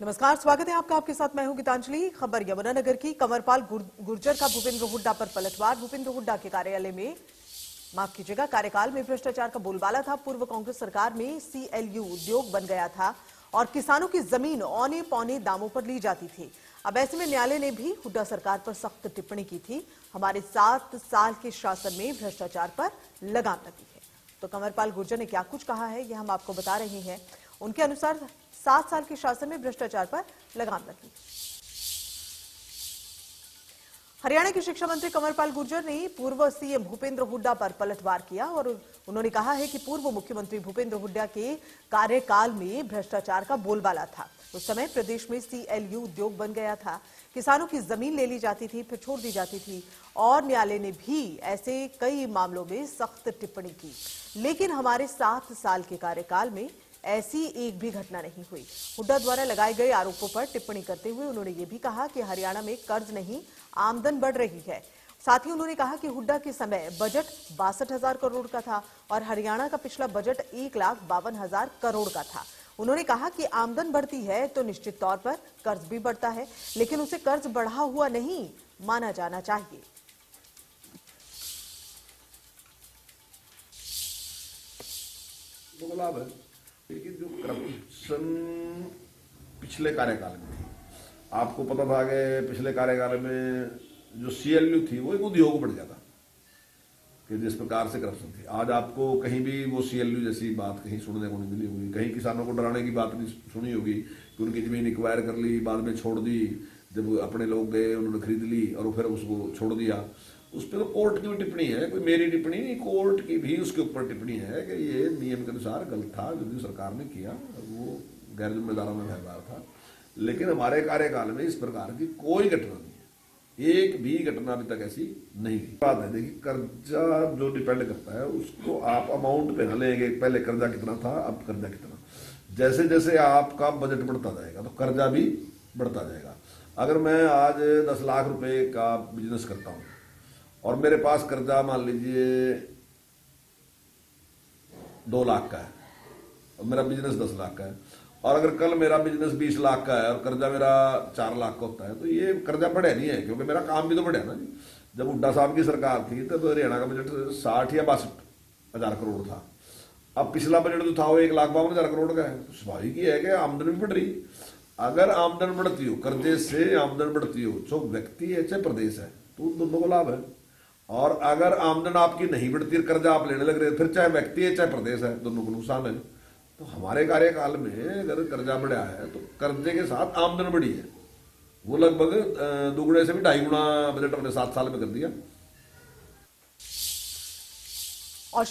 नमस्कार, स्वागत है आपका। आपके साथ मैं हूं गीतांजलि। खबर यमुनानगर की। कंवरपाल गुर्जर का भूपेंद्र हुड्डा पर पलटवार। भूपेंद्र हुड्डा के कार्यालय में कार्यकाल में भ्रष्टाचार का बोलबाला था। पूर्व कांग्रेस सरकार में सीएलयू उद्योग बन गया था और किसानों की जमीन औने पौने दामों पर ली जाती थी। अब ऐसे में न्यायालय ने भी हुड्डा सरकार पर सख्त टिप्पणी की थी। हमारे 7 साल के शासन में भ्रष्टाचार पर लगाम लगी है। तो कंवरपाल गुर्जर ने क्या कुछ कहा है, यह हम आपको बता रहे हैं। उनके अनुसार 7 साल के शासन में भ्रष्टाचार पर लगाम लगी। हरियाणा के शिक्षा मंत्री कंवरपाल गुर्जर ने पूर्व सीएम भूपेंद्र हुड्डा पर पलटवार किया और उन्होंने कहा है कि पूर्व मुख्यमंत्री भूपेंद्र हुड्डा के कार्यकाल में भ्रष्टाचार का बोलबाला था। उस समय प्रदेश में सीएलयू उद्योग बन गया था, किसानों की जमीन ले ली जाती थी, फिर छोड़ दी जाती थी और न्यायालय ने भी ऐसे कई मामलों में सख्त टिप्पणी की। लेकिन हमारे 7 साल के कार्यकाल में ऐसी एक भी घटना नहीं हुई। हुड्डा द्वारा लगाए गए आरोपों पर टिप्पणी करते हुए उन्होंने ये भी कहा कि हरियाणा में कर्ज नहीं, आमदन बढ़ रही है। साथ ही उन्होंने कहा कि हुड्डा के समय बजट 62,000 करोड़ का था और हरियाणा का पिछला बजट 1,52,000 करोड़ का था। उन्होंने कहा कि आमदन बढ़ती है तो निश्चित तौर पर कर्ज भी बढ़ता है, लेकिन उसे कर्ज बढ़ा हुआ नहीं माना जाना चाहिए। लेकिन जो करप्शन पिछले कार्यकाल में थी, आपको पता था कि पिछले कार्यकाल में जो सीएलयू थी वो एक उद्योग बढ़ गया था कि जिस प्रकार से करप्शन थी। आज आपको कहीं भी वो सीएलयू जैसी बात कहीं सुनने को नहीं मिली होगी। कहीं किसानों को डराने की बात नहीं सुनी होगी कि उनकी जमीन एक्वायर कर ली, बाद में छोड़ दी, जब अपने लोग गए उन्होंने खरीद ली और फिर उसको छोड़ दिया। उस पर तो कोर्ट की भी टिप्पणी है, कोई मेरी टिप्पणी नहीं, कोर्ट की भी उसके ऊपर टिप्पणी है कि ये नियम के अनुसार गलत था जो सरकार ने किया, वो गैर जिम्मेदाराना व्यवहार था। लेकिन हमारे कार्यकाल में इस प्रकार की कोई घटना नहीं है, एक भी घटना अभी तक ऐसी नहीं हुई। बात है, देखिए कर्जा जो डिपेंड करता है उसको आप अमाउंट पे ना लेंगे, पहले कर्जा कितना था अब कर्जा कितना। जैसे जैसे आपका बजट बढ़ता जाएगा तो कर्जा भी बढ़ता जाएगा। अगर मैं आज 10 लाख रुपए का बिजनेस करता हूँ और मेरे पास कर्जा मान लीजिए 2 लाख का है और मेरा बिजनेस 10 लाख का है, और अगर कल मेरा बिजनेस 20 लाख का है और कर्जा मेरा 4 लाख का होता है तो ये कर्जा बढ़े नहीं है, क्योंकि मेरा काम भी तो बढ़े ना जी। जब हुड्डा साहब की सरकार थी तब हरियाणा का बजट 60 या 62,000 करोड़ था। अब पिछला बजट जो था वो 1,52,000 करोड़ का है। तो स्वाभाविक ही है कि आमदन भी बढ़ रही। अगर आमदन बढ़ती हो, कर्जे से आमदन बढ़ती हो, जो व्यक्ति है चाहे प्रदेश है, तो दोनों को लाभ है। और अगर आमदन आपकी नहीं बढ़ती, कर्जा आप लेने लग रहे, फिर चाहे व्यक्ति है चाहे प्रदेश है, दोनों को नुकसान है। तो हमारे कार्यकाल में अगर कर्जा बढ़ा है तो कर्जे के साथ आमदन बढ़ी है, वो लगभग दुगुने से भी 2.5 गुना बजट हमने 7 साल में कर दिया। और